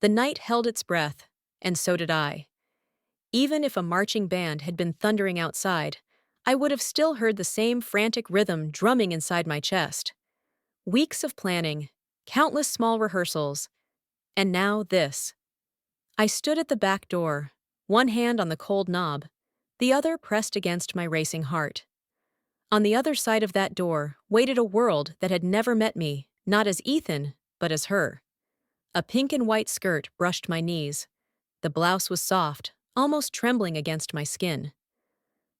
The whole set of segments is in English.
The night held its breath, and so did I. Even if a marching band had been thundering outside, I would have still heard the same frantic rhythm drumming inside my chest. Weeks of planning, countless small rehearsals, and now this. I stood at the back door, one hand on the cold knob, the other pressed against my racing heart. On the other side of that door waited a world that had never met me, not as Ethan, but as her. A pink and white skirt brushed my knees. The blouse was soft, almost trembling against my skin.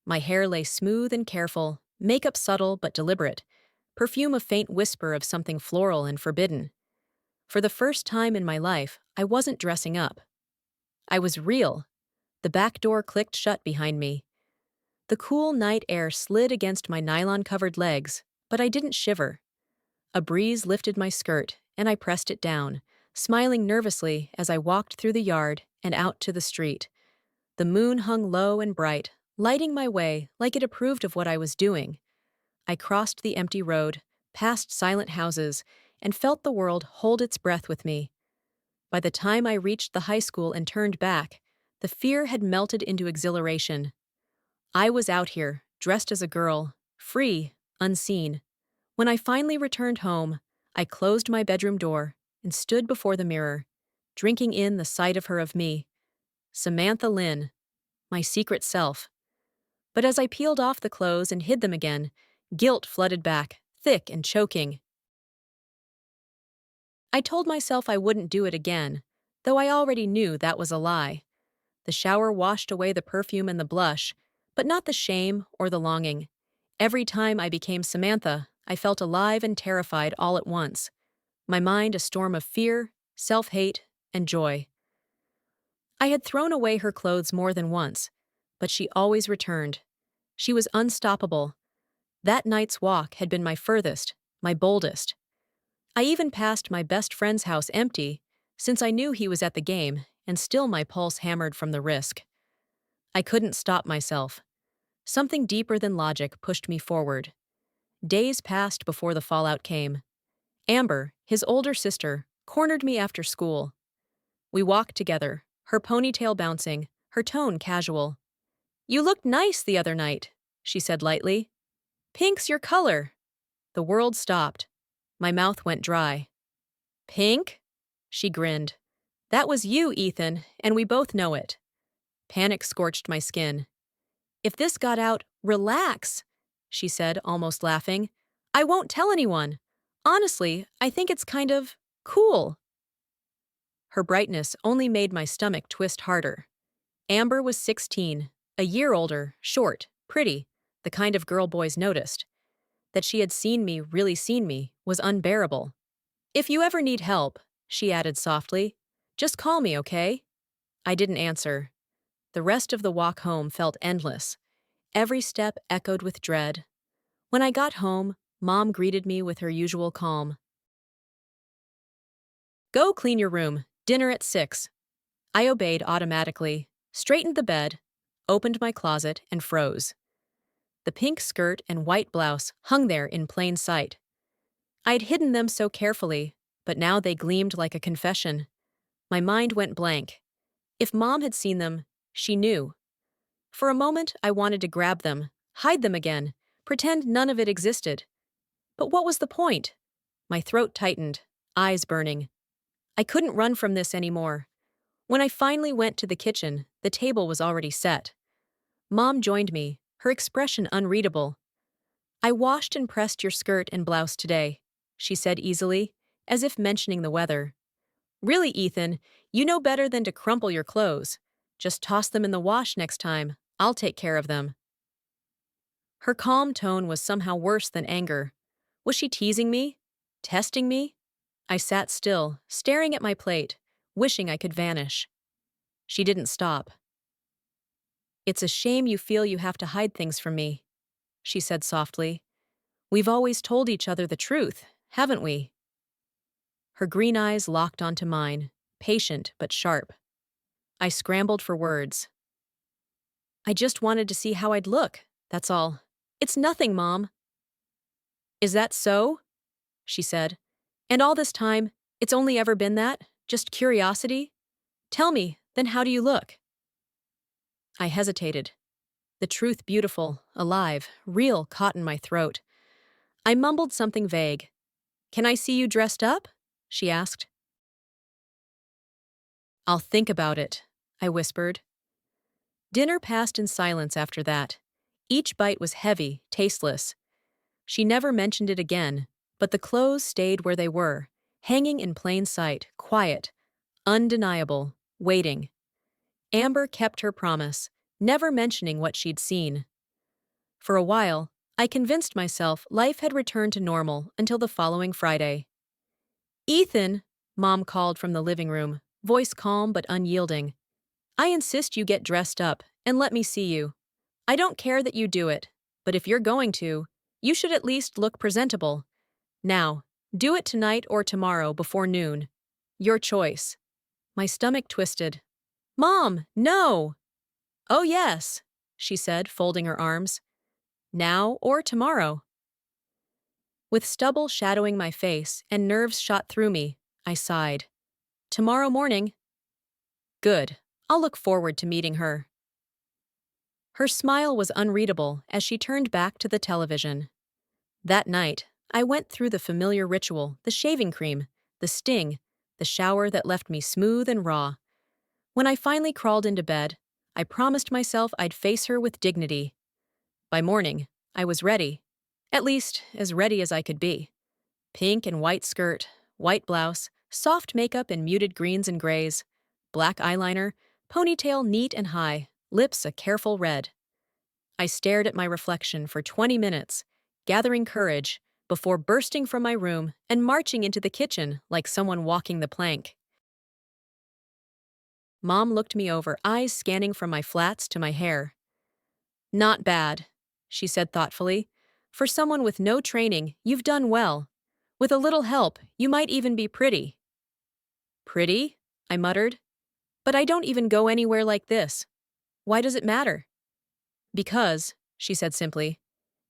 My hair lay smooth and careful, makeup subtle but deliberate, perfume a faint whisper of something floral and forbidden. For the first time in my life, I wasn't dressing up. I was real. The back door clicked shut behind me. The cool night air slid against my nylon-covered legs, but I didn't shiver. A breeze lifted my skirt, and I pressed it down, smiling nervously as I walked through the yard and out to the street. The moon hung low and bright, lighting my way like it approved of what I was doing. I crossed the empty road, past silent houses, and felt the world hold its breath with me. By the time I reached the high school and turned back, the fear had melted into exhilaration. I was out here, dressed as a girl, free, unseen. When I finally returned home, I closed my bedroom door and stood before the mirror, drinking in the sight of her of me. Samantha Lynn, my secret self. But as I peeled off the clothes and hid them again, guilt flooded back, thick and choking. I told myself I wouldn't do it again, though I already knew that was a lie. The shower washed away the perfume and the blush, but not the shame or the longing. Every time I became Samantha, I felt alive and terrified all at once. My mind a storm of fear, self-hate, and joy. I had thrown away her clothes more than once, but she always returned. She was unstoppable. That night's walk had been my furthest, my boldest. I even passed my best friend's house empty, since I knew he was at the game, and still my pulse hammered from the risk. I couldn't stop myself. Something deeper than logic pushed me forward. Days passed before the fallout came. Amber, his older sister, cornered me after school. We walked together, her ponytail bouncing, her tone casual. "You looked nice the other night," she said lightly. "Pink's your color." The world stopped. My mouth went dry. "Pink?" She grinned. "That was you, Ethan, and we both know it." Panic scorched my skin. "If this got out, relax," she said, almost laughing. "I won't tell anyone. Honestly, I think it's kind of cool." Her brightness only made my stomach twist harder. Amber was 16, a year older, short, pretty, the kind of girl boys noticed. That she had seen me, really seen me, was unbearable. "If you ever need help," she added softly, "just call me, okay?" I didn't answer. The rest of the walk home felt endless. Every step echoed with dread. When I got home, Mom greeted me with her usual calm. "Go clean your room. Dinner at 6. I obeyed automatically, straightened the bed, opened my closet, and froze. The pink skirt and white blouse hung there in plain sight. I'd hidden them so carefully, but now they gleamed like a confession. My mind went blank. If Mom had seen them, she knew. For a moment, I wanted to grab them, hide them again, pretend none of it existed. But what was the point? My throat tightened, eyes burning. I couldn't run from this anymore. When I finally went to the kitchen, the table was already set. Mom joined me, her expression unreadable. "I washed and pressed your skirt and blouse today," she said easily, as if mentioning the weather. "Really, Ethan, you know better than to crumple your clothes. Just toss them in the wash next time. I'll take care of them." Her calm tone was somehow worse than anger. Was she teasing me? Testing me? I sat still, staring at my plate, wishing I could vanish. She didn't stop. "It's a shame you feel you have to hide things from me," she said softly. "We've always told each other the truth, haven't we?" Her green eyes locked onto mine, patient but sharp. I scrambled for words. "I just wanted to see how I'd look, that's all. It's nothing, Mom." "Is that so?" she said. "And all this time, it's only ever been that? Just curiosity?" Tell me, then how do you look? I hesitated. The truth beautiful, alive, real caught in my throat. I mumbled something vague. Can I see you dressed up? She asked. I'll think about it, I whispered. Dinner passed in silence after that. Each bite was heavy, tasteless. She never mentioned it again, but the clothes stayed where they were, hanging in plain sight, quiet, undeniable, waiting. Amber kept her promise, never mentioning what she'd seen. For a while, I convinced myself life had returned to normal until the following Friday. Ethan, Mom called from the living room, voice calm but unyielding. I insist you get dressed up and let me see you. I don't care that you do it, but if you're going to, you should at least look presentable. Now, do it tonight or tomorrow before noon. Your choice. My stomach twisted. Mom, no! Oh, yes, she said, folding her arms. Now or tomorrow. With stubble shadowing my face and nerves shot through me, I sighed. Tomorrow morning. Good. I'll look forward to meeting her. Her smile was unreadable as she turned back to the television. That night, I went through the familiar ritual, the shaving cream, the sting, the shower that left me smooth and raw. When I finally crawled into bed, I promised myself I'd face her with dignity. By morning, I was ready. At least, as ready as I could be. Pink and white skirt, white blouse, soft makeup in muted greens and grays, black eyeliner, ponytail neat and high, lips a careful red. I stared at my reflection for 20 minutes, gathering courage, before bursting from my room and marching into the kitchen like someone walking the plank. Mom looked me over, eyes scanning from my flats to my hair. Not bad, she said thoughtfully. For someone with no training, you've done well. With a little help, you might even be pretty. Pretty? I muttered. But I don't even go anywhere like this. Why does it matter? Because, she said simply,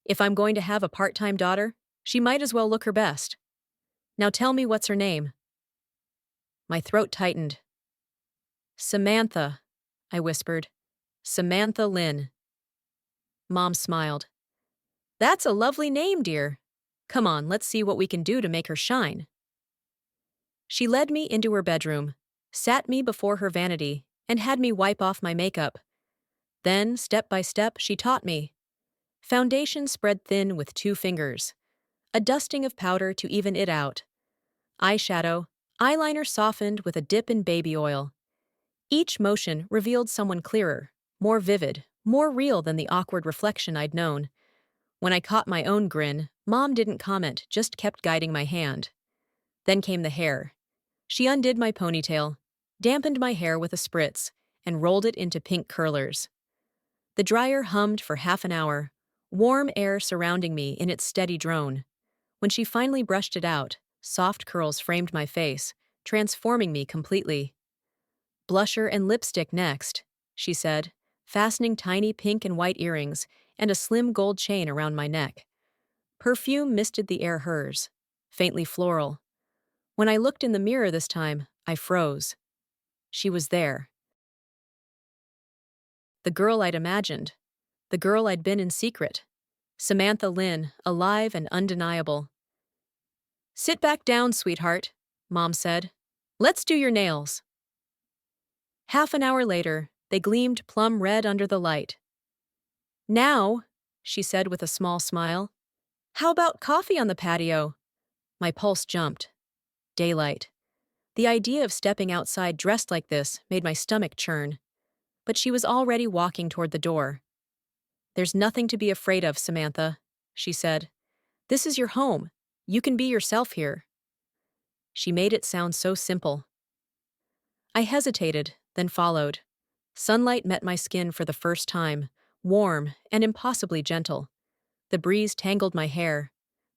if I'm going to have a part-time daughter, she might as well look her best. Now tell me what's her name. My throat tightened. Samantha, I whispered. Samantha Lynn. Mom smiled. That's a lovely name, dear. Come on, let's see what we can do to make her shine. She led me into her bedroom, sat me before her vanity, and had me wipe off my makeup. Then, step by step, she taught me. Foundation spread thin with 2 fingers. A dusting of powder to even it out. Eyeshadow, eyeliner softened with a dip in baby oil. Each motion revealed someone clearer, more vivid, more real than the awkward reflection I'd known. When I caught my own grin, Mom didn't comment, just kept guiding my hand. Then came the hair. She undid my ponytail, dampened my hair with a spritz, and rolled it into pink curlers. The dryer hummed for half an hour, warm air surrounding me in its steady drone. When she finally brushed it out, soft curls framed my face, transforming me completely. Blusher and lipstick next, she said, fastening tiny pink and white earrings and a slim gold chain around my neck. Perfume misted the air hers, faintly floral. When I looked in the mirror this time, I froze. She was there. The girl I'd imagined. The girl I'd been in secret. Samantha Lynn, alive and undeniable. Sit back down, sweetheart, Mom said. Let's do your nails. Half an hour later, they gleamed plum red under the light. Now, she said with a small smile, how about coffee on the patio? My pulse jumped. Daylight. The idea of stepping outside dressed like this made my stomach churn. But she was already walking toward the door. There's nothing to be afraid of, Samantha, she said. This is your home. You can be yourself here. She made it sound so simple. I hesitated, then followed. Sunlight met my skin for the first time, warm and impossibly gentle. The breeze tangled my hair.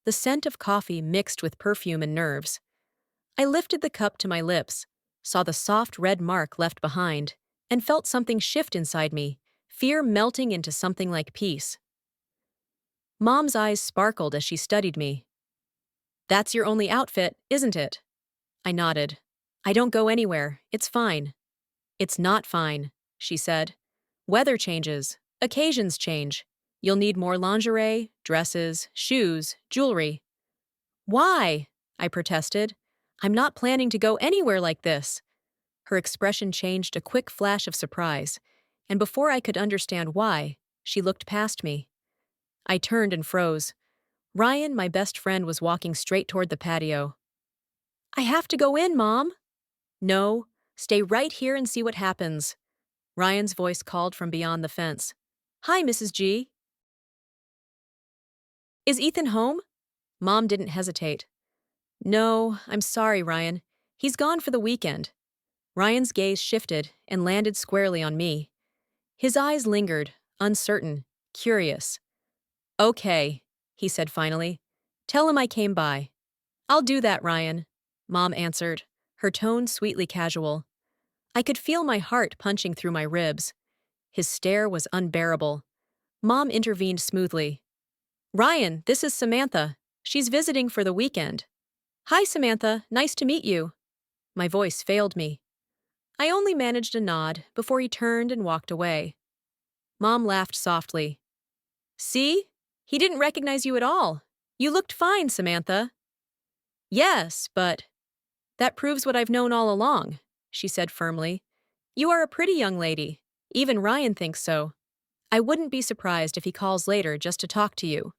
The scent of coffee mixed with perfume and nerves. I lifted the cup to my lips, saw the soft red mark left behind, and felt something shift inside me, fear melting into something like peace. Mom's eyes sparkled as she studied me. That's your only outfit, isn't it? I nodded. I don't go anywhere. It's fine. It's not fine, she said. Weather changes. Occasions change. You'll need more lingerie, dresses, shoes, jewelry. Why? I protested. I'm not planning to go anywhere like this. Her expression changed a quick flash of surprise, and before I could understand why, she looked past me. I turned and froze. Ryan, my best friend, was walking straight toward the patio. I have to go in, Mom. No, stay right here and see what happens. Ryan's voice called from beyond the fence. Hi, Mrs. G. Is Ethan home? Mom didn't hesitate. No, I'm sorry, Ryan. He's gone for the weekend. Ryan's gaze shifted and landed squarely on me. His eyes lingered, uncertain, curious. Okay, he said finally. Tell him I came by. I'll do that, Ryan, Mom answered, her tone sweetly casual. I could feel my heart punching through my ribs. His stare was unbearable. Mom intervened smoothly. Ryan, this is Samantha. She's visiting for the weekend. Hi, Samantha. Nice to meet you. My voice failed me. I only managed a nod before he turned and walked away. Mom laughed softly. See? He didn't recognize you at all. You looked fine, Samantha. Yes, but that proves what I've known all along, she said firmly. You are a pretty young lady. Even Ryan thinks so. I wouldn't be surprised if he calls later just to talk to you.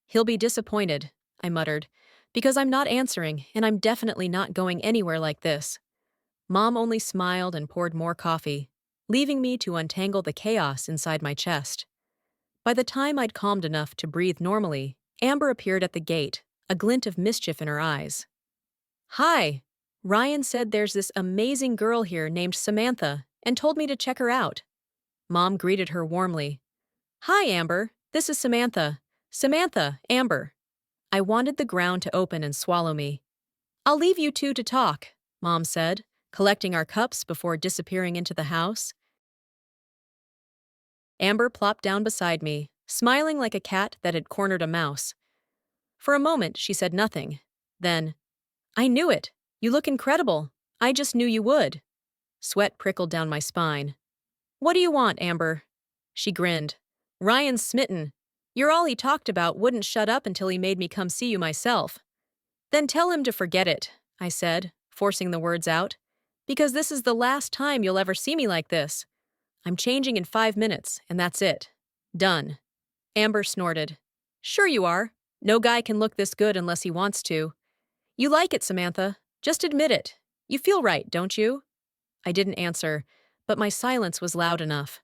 He'll be disappointed, I muttered, because I'm not answering and I'm definitely not going anywhere like this. Mom only smiled and poured more coffee, leaving me to untangle the chaos inside my chest. By the time I'd calmed enough to breathe normally, Amber appeared at the gate, a glint of mischief in her eyes. Hi, Ryan said there's this amazing girl here named Samantha and told me to check her out. Mom greeted her warmly. Hi, Amber. This is Samantha. Samantha, Amber. I wanted the ground to open and swallow me. I'll leave you two to talk, Mom said, collecting our cups before disappearing into the house. Amber plopped down beside me, smiling like a cat that had cornered a mouse. For a moment, she said nothing. Then, I knew it. You look incredible. I just knew you would. Sweat prickled down my spine. What do you want, Amber? She grinned. Ryan's smitten. You're all he talked about, wouldn't shut up until he made me come see you myself. Then tell him to forget it, I said, forcing the words out. Because this is the last time you'll ever see me like this. I'm changing in 5 minutes, and that's it. Done. Amber snorted. Sure you are. No guy can look this good unless he wants to. You like it, Samantha. Just admit it. You feel right, don't you? I didn't answer, but my silence was loud enough.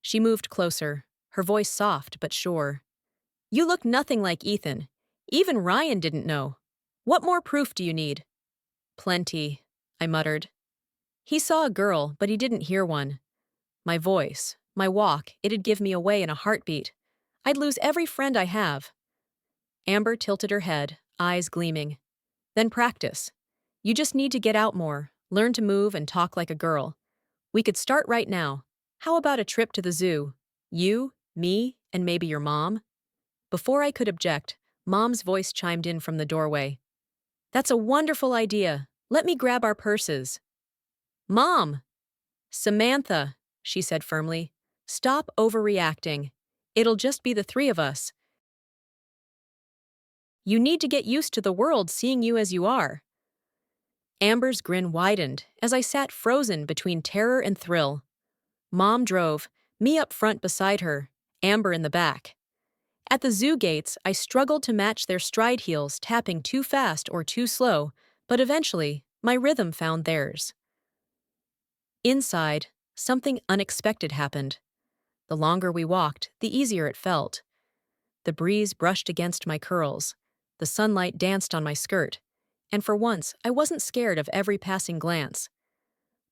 She moved closer, her voice soft but sure. You look nothing like Ethan. Even Ryan didn't know. What more proof do you need? Plenty, I muttered. He saw a girl, but he didn't hear one. My voice, my walk, it'd give me away in a heartbeat. I'd lose every friend I have. Amber tilted her head, eyes gleaming. Then practice. You just need to get out more, learn to move and talk like a girl. We could start right now. How about a trip to the zoo? You, me, and maybe your mom? Before I could object, Mom's voice chimed in from the doorway. That's a wonderful idea. Let me grab our purses. Mom! Samantha, she said firmly. Stop overreacting. It'll just be the three of us. You need to get used to the world seeing you as you are. Amber's grin widened as I sat frozen between terror and thrill. Mom drove, me up front beside her, Amber in the back. At the zoo gates, I struggled to match their stride heels, tapping too fast or too slow, but eventually, my rhythm found theirs. Inside, something unexpected happened. The longer we walked, the easier it felt. The breeze brushed against my curls. The sunlight danced on my skirt. And for once, I wasn't scared of every passing glance.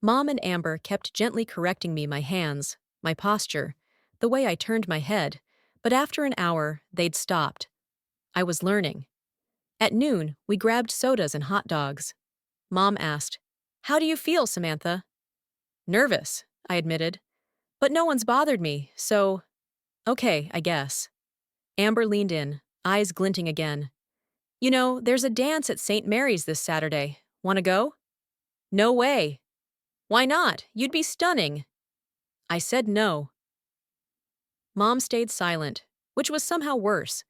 Mom and Amber kept gently correcting me my hands, my posture, the way I turned my head, but after an hour, they'd stopped. I was learning. At noon, we grabbed sodas and hot dogs. Mom asked, How do you feel, Samantha? Nervous, I admitted. But no one's bothered me, so... Okay, I guess. Amber leaned in, eyes glinting again. You know, there's a dance at St. Mary's this Saturday. Want to go? No way. Why not? You'd be stunning. I said no. Mom stayed silent, which was somehow worse.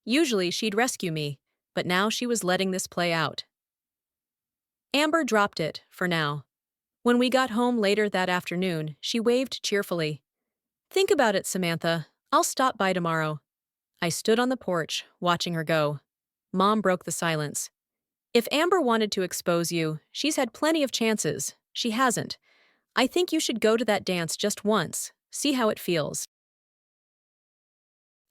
Usually she'd rescue me, but now she was letting this play out. Amber dropped it, for now. When we got home later that afternoon, she waved cheerfully. Think about it, Samantha. I'll stop by tomorrow. I stood on the porch, watching her go. Mom broke the silence. If Amber wanted to expose you, she's had plenty of chances. She hasn't. I think you should go to that dance just once. See how it feels.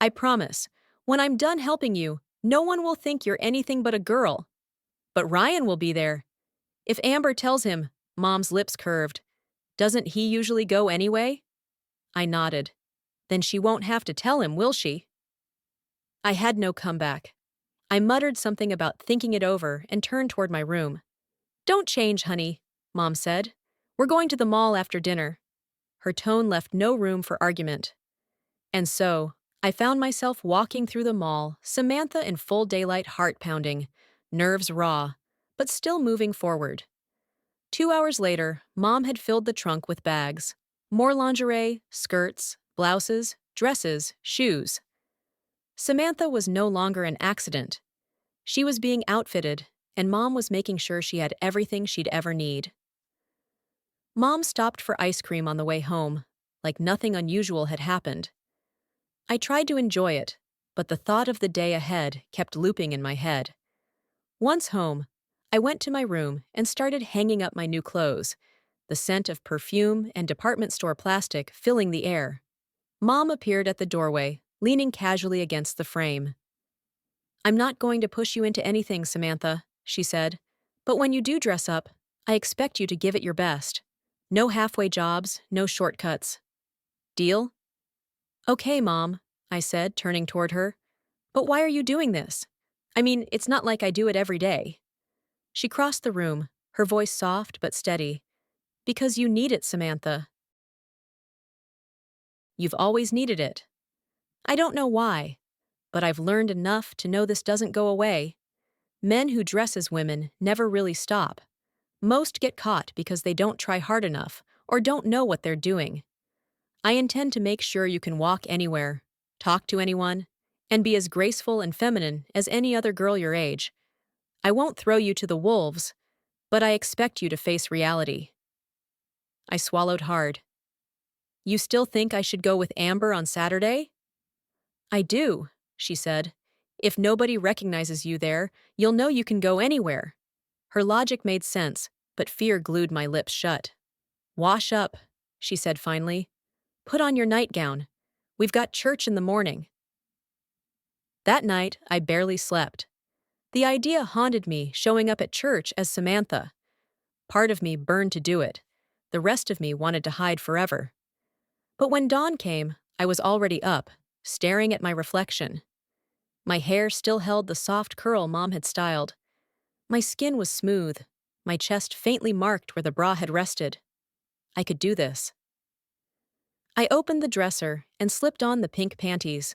I promise. When I'm done helping you, no one will think you're anything but a girl. But Ryan will be there. If Amber tells him, Mom's lips curved, doesn't he usually go anyway? I nodded. Then she won't have to tell him, will she? I had no comeback. I muttered something about thinking it over and turned toward my room. Don't change, honey, Mom said. We're going to the mall after dinner. Her tone left no room for argument. And so, I found myself walking through the mall, Samantha in full daylight, heart pounding, nerves raw, but still moving forward. 2 hours later, Mom had filled the trunk with bags. More lingerie, skirts, blouses, dresses, shoes. Samantha was no longer an accident. She was being outfitted, and Mom was making sure she had everything she'd ever need. Mom stopped for ice cream on the way home, like nothing unusual had happened. I tried to enjoy it, but the thought of the day ahead kept looping in my head. Once home, I went to my room and started hanging up my new clothes, the scent of perfume and department store plastic filling the air. Mom appeared at the doorway, leaning casually against the frame. I'm not going to push you into anything, Samantha, she said, but when you do dress up, I expect you to give it your best. No halfway jobs, no shortcuts. Deal? Okay, Mom, I said, turning toward her. But why are you doing this? I mean, it's not like I do it every day. She crossed the room, her voice soft but steady. Because you need it, Samantha. You've always needed it. I don't know why, but I've learned enough to know this doesn't go away. Men who dress as women never really stop. Most get caught because they don't try hard enough or don't know what they're doing. I intend to make sure you can walk anywhere, talk to anyone, and be as graceful and feminine as any other girl your age. I won't throw you to the wolves, but I expect you to face reality. I swallowed hard. You still think I should go with Amber on Saturday? I do, she said. If nobody recognizes you there, you'll know you can go anywhere. Her logic made sense, but fear glued my lips shut. Wash up, she said finally. Put on your nightgown. We've got church in the morning. That night, I barely slept. The idea haunted me, showing up at church as Samantha. Part of me burned to do it. The rest of me wanted to hide forever. But when dawn came, I was already up, staring at my reflection. My hair still held the soft curl Mom had styled. My skin was smooth, my chest faintly marked where the bra had rested. I could do this. I opened the dresser and slipped on the pink panties.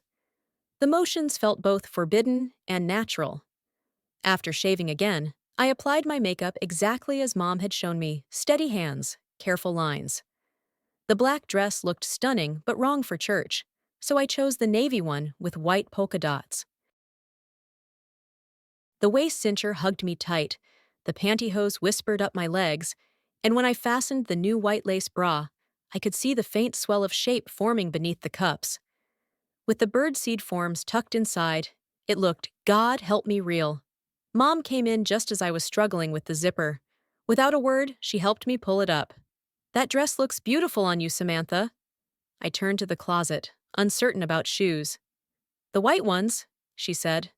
The motions felt both forbidden and natural. After shaving again, I applied my makeup exactly as Mom had shown me, steady hands, careful lines. The black dress looked stunning but wrong for church, so I chose the navy one with white polka dots. The waist cincher hugged me tight, the pantyhose whispered up my legs, and when I fastened the new white lace bra, I could see the faint swell of shape forming beneath the cups. With the birdseed forms tucked inside, it looked, God help me, real. Mom came in just as I was struggling with the zipper. Without a word, she helped me pull it up. That dress looks beautiful on you, Samantha. I turned to the closet, uncertain about shoes. The white ones, she said.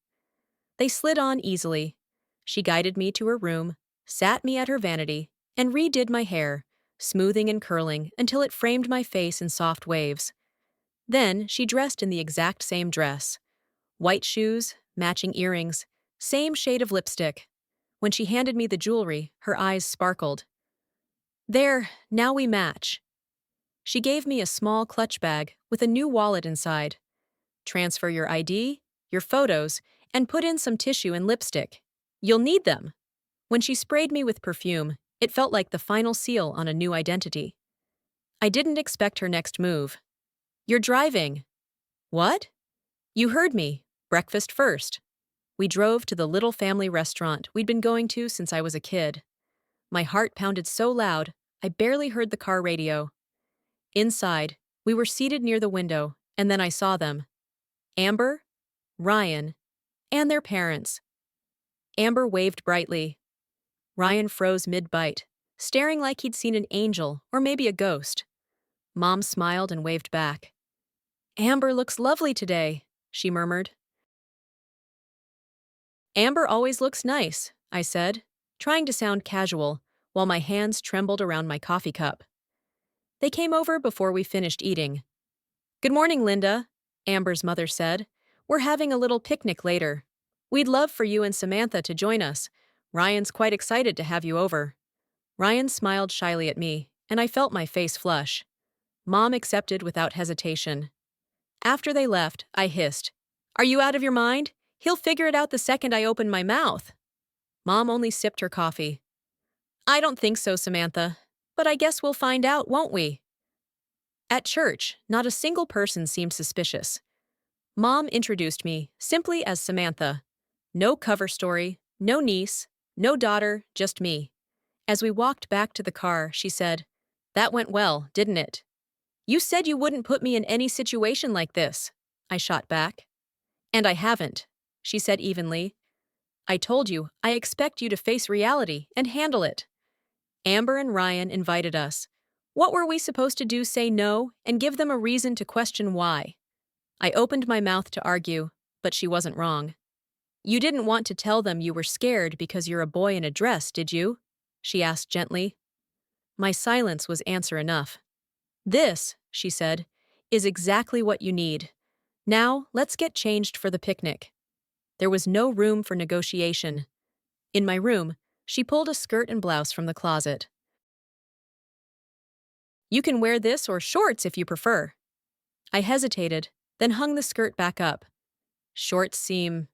They slid on easily. She guided me to her room, sat me at her vanity, and redid my hair, smoothing and curling until it framed my face in soft waves. Then she dressed in the exact same dress. White shoes, matching earrings, same shade of lipstick. When she handed me the jewelry, her eyes sparkled. There, now we match. She gave me a small clutch bag with a new wallet inside. Transfer your ID, your photos, and put in some tissue and lipstick. You'll need them. When she sprayed me with perfume, It felt like the final seal on a new identity. I didn't expect her next move. "You're driving." "What?" "You heard me. Breakfast first." We drove to the little family restaurant we'd been going to since I was a kid. My heart pounded so loud, I barely heard the car radio. Inside, we were seated near the window, and then I saw them. Amber, Ryan, and their parents. Amber waved brightly. Ryan froze mid-bite, staring like he'd seen an angel or maybe a ghost. Mom smiled and waved back. "Amber looks lovely today," she murmured. "Amber always looks nice," I said, trying to sound casual, while my hands trembled around my coffee cup. They came over before we finished eating. "Good morning, Linda," Amber's mother said. "We're having a little picnic later. We'd love for you and Samantha to join us. Ryan's quite excited to have you over." Ryan smiled shyly at me, and I felt my face flush. Mom accepted without hesitation. After they left, I hissed, "Are you out of your mind? He'll figure it out the second I open my mouth." Mom only sipped her coffee. "I don't think so, Samantha. But I guess we'll find out, won't we?" At church, not a single person seemed suspicious. Mom introduced me simply as Samantha. No cover story, no niece, no daughter, just me. As we walked back to the car, she said, "That went well, didn't it?" "You said you wouldn't put me in any situation like this," I shot back. "And I haven't," she said evenly. "I told you, I expect you to face reality and handle it." Amber and Ryan invited us. What were we supposed to do, say no, and give them a reason to question why? I opened my mouth to argue, but she wasn't wrong. "You didn't want to tell them you were scared because you're a boy in a dress, did you?" she asked gently. My silence was answer enough. "This," she said, "is exactly what you need. Now, let's get changed for the picnic." There was no room for negotiation. In my room, she pulled a skirt and blouse from the closet. "You can wear this or shorts if you prefer." I hesitated, then hung the skirt back up. "Shorts seem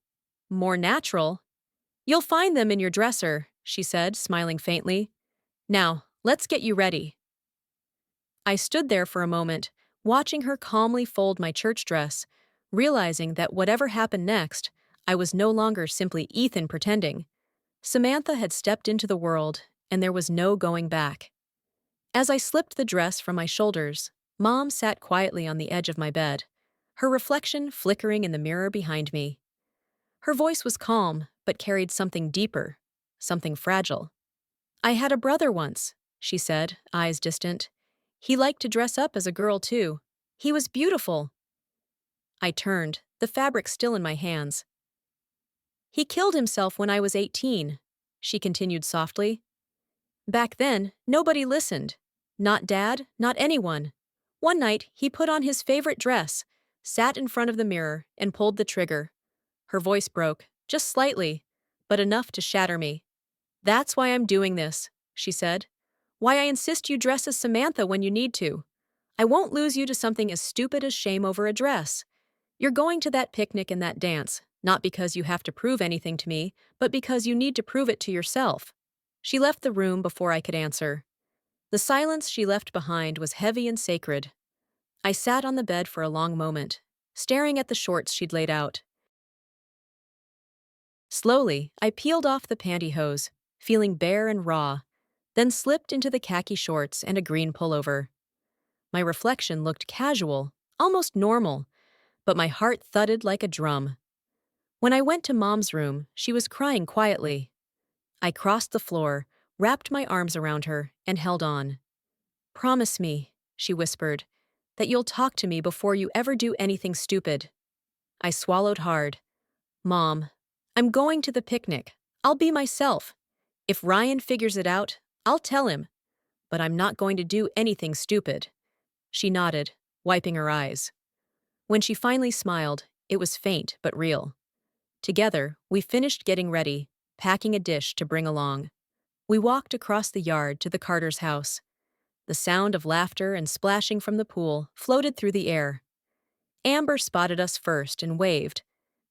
more natural." "You'll find them in your dresser," she said, smiling faintly. "Now, let's get you ready." I stood there for a moment, watching her calmly fold my church dress, realizing that whatever happened next, I was no longer simply Ethan pretending. Samantha had stepped into the world, and there was no going back. As I slipped the dress from my shoulders, Mom sat quietly on the edge of my bed, her reflection flickering in the mirror behind me. Her voice was calm, but carried something deeper, something fragile. "I had a brother once," she said, eyes distant. "He liked to dress up as a girl, too. He was beautiful." I turned, the fabric still in my hands. "He killed himself when I was 18, she continued softly. "Back then, nobody listened. Not Dad, not anyone. One night, he put on his favorite dress, sat in front of the mirror, and pulled the trigger." Her voice broke, just slightly, but enough to shatter me. "That's why I'm doing this," she said. "Why I insist you dress as Samantha when you need to. I won't lose you to something as stupid as shame over a dress. You're going to that picnic and that dance, not because you have to prove anything to me, but because you need to prove it to yourself." She left the room before I could answer. The silence she left behind was heavy and sacred. I sat on the bed for a long moment, staring at the shorts she'd laid out. Slowly, I peeled off the pantyhose, feeling bare and raw, then slipped into the khaki shorts and a green pullover. My reflection looked casual, almost normal, but my heart thudded like a drum. When I went to Mom's room, she was crying quietly. I crossed the floor, wrapped my arms around her, and held on. "Promise me," she whispered, "that you'll talk to me before you ever do anything stupid." I swallowed hard. "Mom, I'm going to the picnic. I'll be myself. If Ryan figures it out, I'll tell him. But I'm not going to do anything stupid." She nodded, wiping her eyes. When she finally smiled, it was faint but real. Together, we finished getting ready, packing a dish to bring along. We walked across the yard to the Carter's house. The sound of laughter and splashing from the pool floated through the air. Amber spotted us first and waved.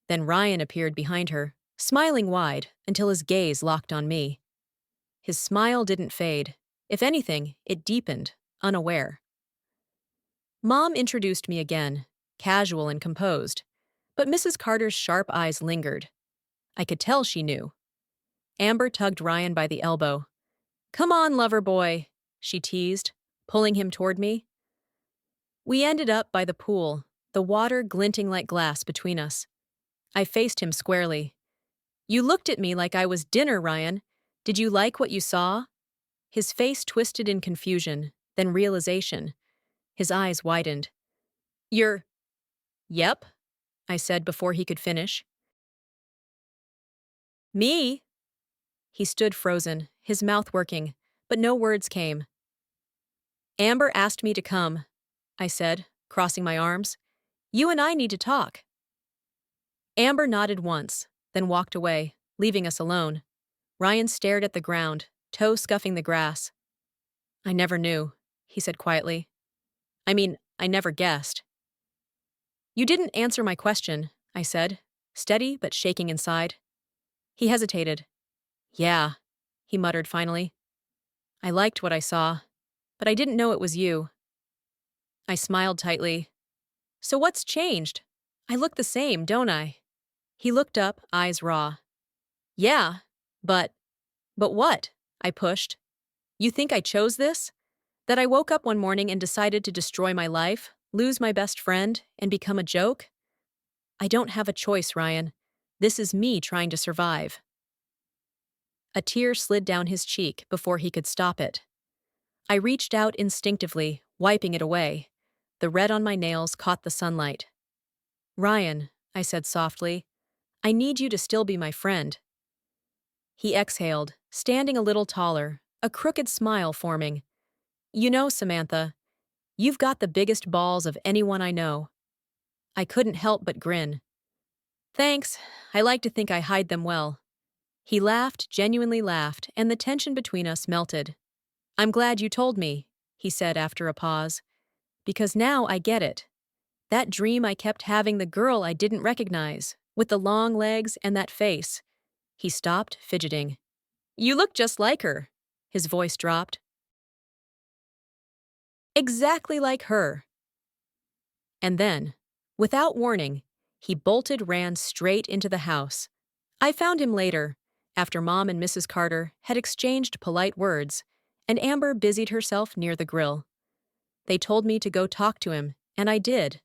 Then Ryan appeared behind her, smiling wide until his gaze locked on me. His smile didn't fade. If anything, it deepened, unaware. Mom introduced me again, casual and composed, but Mrs. Carter's sharp eyes lingered. I could tell she knew. Amber tugged Ryan by the elbow. "Come on, lover boy," she teased, pulling him toward me. We ended up by the pool, the water glinting like glass between us. I faced him squarely. "You looked at me like I was dinner, Ryan. Did you like what you saw?" His face twisted in confusion, then realization. His eyes widened. "You're—" "Yep," I said before he could finish. "Me?" He stood frozen, his mouth working, but no words came. "Amber asked me to come," I said, crossing my arms. "You and I need to talk." Amber nodded once, then walked away, leaving us alone. Ryan stared at the ground, toe scuffing the grass. "I never knew," he said quietly. I never guessed." "You didn't answer my question," I said, steady but shaking inside. He hesitated. "Yeah," he muttered finally. "I liked what I saw, but I didn't know it was you." I smiled tightly. "So what's changed? I look the same, don't I?" He looked up, eyes raw. "Yeah, but what?" I pushed. "You think I chose this? That I woke up one morning and decided to destroy my life, lose my best friend, and become a joke? I don't have a choice, Ryan. This is me trying to survive." A tear slid down his cheek before he could stop it. I reached out instinctively, wiping it away. The red on my nails caught the sunlight. "Ryan," I said softly, "I need you to still be my friend." He exhaled, standing a little taller, a crooked smile forming. "You know, Samantha, you've got the biggest balls of anyone I know." I couldn't help but grin. "Thanks, I like to think I hide them well." He laughed, genuinely laughed, and the tension between us melted. "I'm glad you told me," he said after a pause, "because now I get it. That dream I kept having, the girl I didn't recognize, with the long legs and that face." He stopped, fidgeting. "You look just like her." His voice dropped. "Exactly like her." And then, without warning, he ran straight into the house. I found him later, after Mom and Mrs. Carter had exchanged polite words, and Amber busied herself near the grill. They told me to go talk to him, and I did,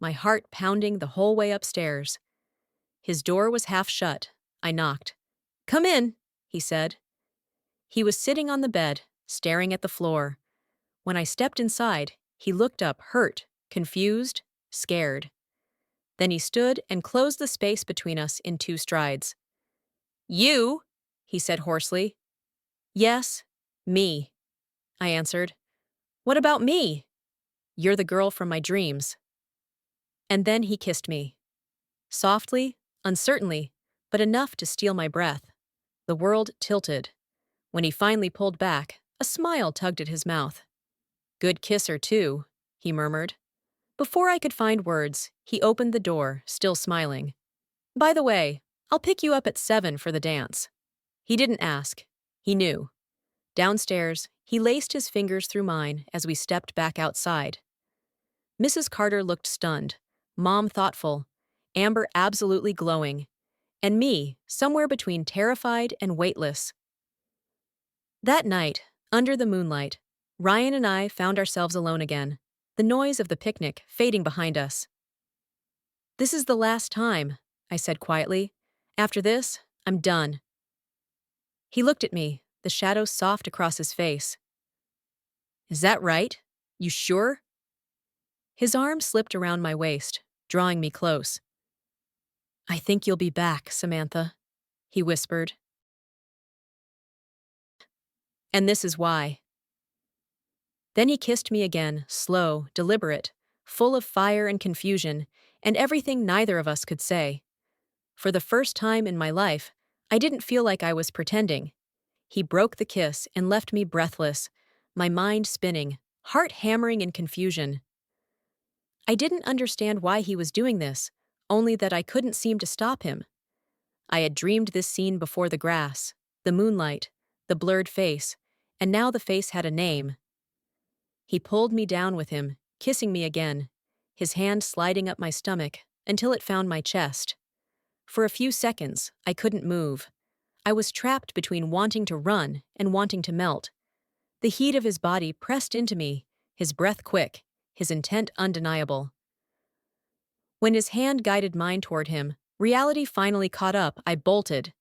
my heart pounding the whole way upstairs. His door was half shut. I knocked. "Come in," he said. He was sitting on the bed, staring at the floor. When I stepped inside, he looked up, hurt, confused, scared. Then he stood and closed the space between us in 2 strides. "You?" he said hoarsely. "Yes, me," I answered. "What about me?" "You're the girl from my dreams." And then he kissed me. Softly, uncertainly, but enough to steal my breath. The world tilted. When he finally pulled back, a smile tugged at his mouth. "Good kisser, too," he murmured. Before I could find words, he opened the door, still smiling. "By the way, I'll pick you up at 7 for the dance." He didn't ask. He knew. Downstairs, he laced his fingers through mine as we stepped back outside. Mrs. Carter looked stunned, Mom thoughtful, Amber absolutely glowing, and me somewhere between terrified and weightless. That night, under the moonlight, Ryan and I found ourselves alone again, the noise of the picnic fading behind us. "This is the last time," I said quietly. "After this, I'm done." He looked at me, the shadows soft across his face. "Is that right? You sure?" His arm slipped around my waist, drawing me close. "I think you'll be back, Samantha," he whispered. "And this is why." Then he kissed me again, slow, deliberate, full of fire and confusion, and everything neither of us could say. For the first time in my life, I didn't feel like I was pretending. He broke the kiss and left me breathless, my mind spinning, heart hammering in confusion. I didn't understand why he was doing this, only that I couldn't seem to stop him. I had dreamed this scene before: the grass, the moonlight, the blurred face, and now the face had a name. He pulled me down with him, kissing me again, his hand sliding up my stomach until it found my chest. For a few seconds, I couldn't move. I was trapped between wanting to run and wanting to melt. The heat of his body pressed into me, his breath quick, his intent undeniable. When his hand guided mine toward him, reality finally caught up. I bolted.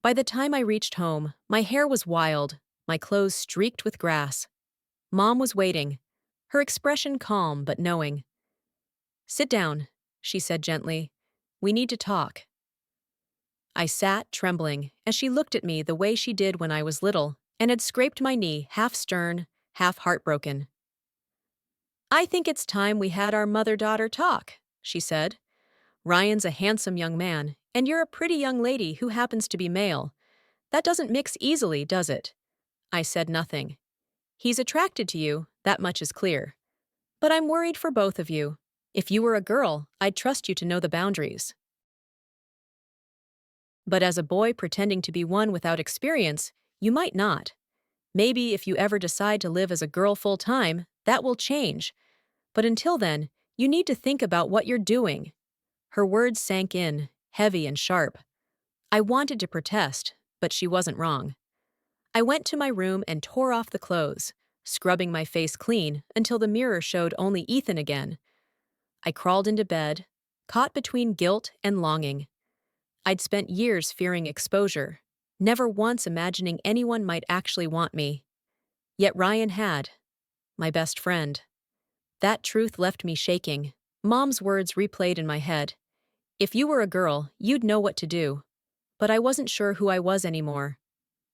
By the time I reached home, my hair was wild, my clothes streaked with grass. Mom was waiting, her expression calm but knowing. "Sit down," she said gently. "We need to talk." I sat, trembling, as she looked at me the way she did when I was little, and had scraped my knee, half stern, half heartbroken. "I think it's time we had our mother-daughter talk," she said. "Ryan's a handsome young man, and you're a pretty young lady who happens to be male. That doesn't mix easily, does it?" I said nothing. "He's attracted to you, that much is clear. But I'm worried for both of you. If you were a girl, I'd trust you to know the boundaries. But as a boy pretending to be one without experience, you might not. Maybe if you ever decide to live as a girl full-time, that will change. But until then, you need to think about what you're doing." Her words sank in, heavy and sharp. I wanted to protest, but she wasn't wrong. I went to my room and tore off the clothes, scrubbing my face clean until the mirror showed only Ethan again. I crawled into bed, caught between guilt and longing. I'd spent years fearing exposure, never once imagining anyone might actually want me. Yet Ryan had, my best friend. That truth left me shaking. Mom's words replayed in my head. "If you were a girl, you'd know what to do." But I wasn't sure who I was anymore.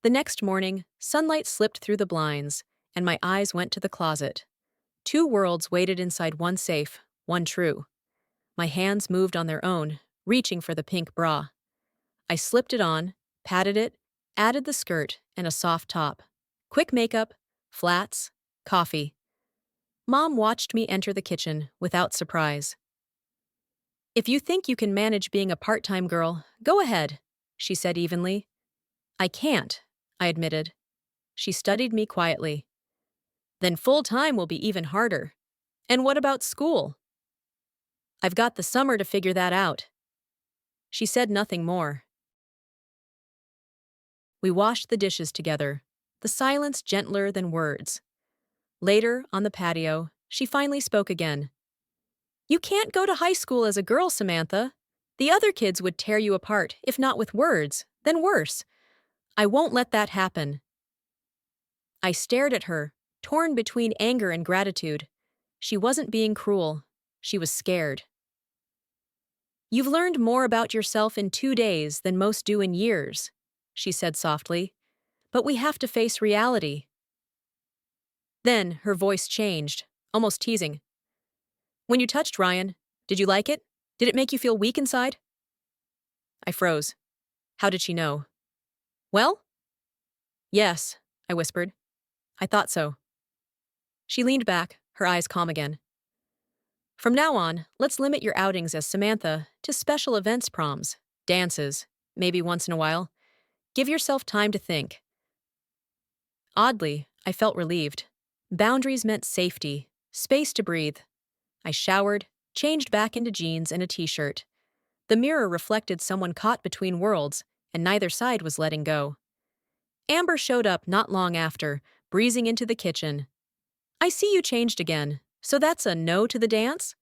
The next morning, sunlight slipped through the blinds, and my eyes went to the closet. Two worlds waited inside one safe, one true. My hands moved on their own, reaching for the pink bra. I slipped it on, patted it, added the skirt and a soft top. Quick makeup, flats, coffee. Mom watched me enter the kitchen without surprise. "If you think you can manage being a part-time girl, go ahead," she said evenly. "I can't," I admitted. She studied me quietly. "Then full-time will be even harder. And what about school?" "I've got the summer to figure that out." She said nothing more. We washed the dishes together, the silence gentler than words. Later, on the patio, she finally spoke again. "You can't go to high school as a girl, Samantha. The other kids would tear you apart, if not with words, then worse. I won't let that happen." I stared at her, torn between anger and gratitude. She wasn't being cruel. She was scared. "You've learned more about yourself in 2 days than most do in years," she said softly. "But we have to face reality." Then her voice changed, almost teasing. "When you touched Ryan, did you like it? Did it make you feel weak inside?" I froze. How did she know? "Well?" "Yes," I whispered. "I thought so." She leaned back, her eyes calm again. "From now on, let's limit your outings as Samantha to special events, proms, dances, maybe once in a while. Give yourself time to think." Oddly, I felt relieved. Boundaries meant safety, space to breathe. I showered, changed back into jeans and a t-shirt. The mirror reflected someone caught between worlds, and neither side was letting go. Amber showed up not long after, breezing into the kitchen. "I see you changed again. So that's a no to the dance?"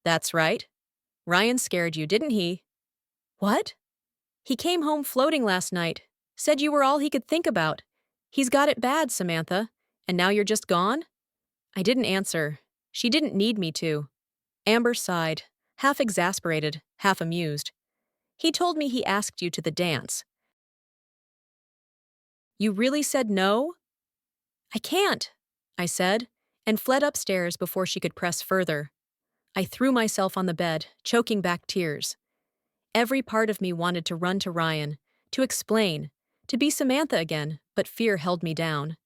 "That's right. Ryan scared you, didn't he?" "What?" "He came home floating last night. Said you were all he could think about. He's got it bad, Samantha. And now you're just gone?" I didn't answer. She didn't need me to. Amber sighed, half exasperated, half amused. "He told me he asked you to the dance." "You really said no?" "I can't," I said, and fled upstairs before she could press further. I threw myself on the bed, choking back tears. Every part of me wanted to run to Ryan, to explain, to be Samantha again, but fear held me down.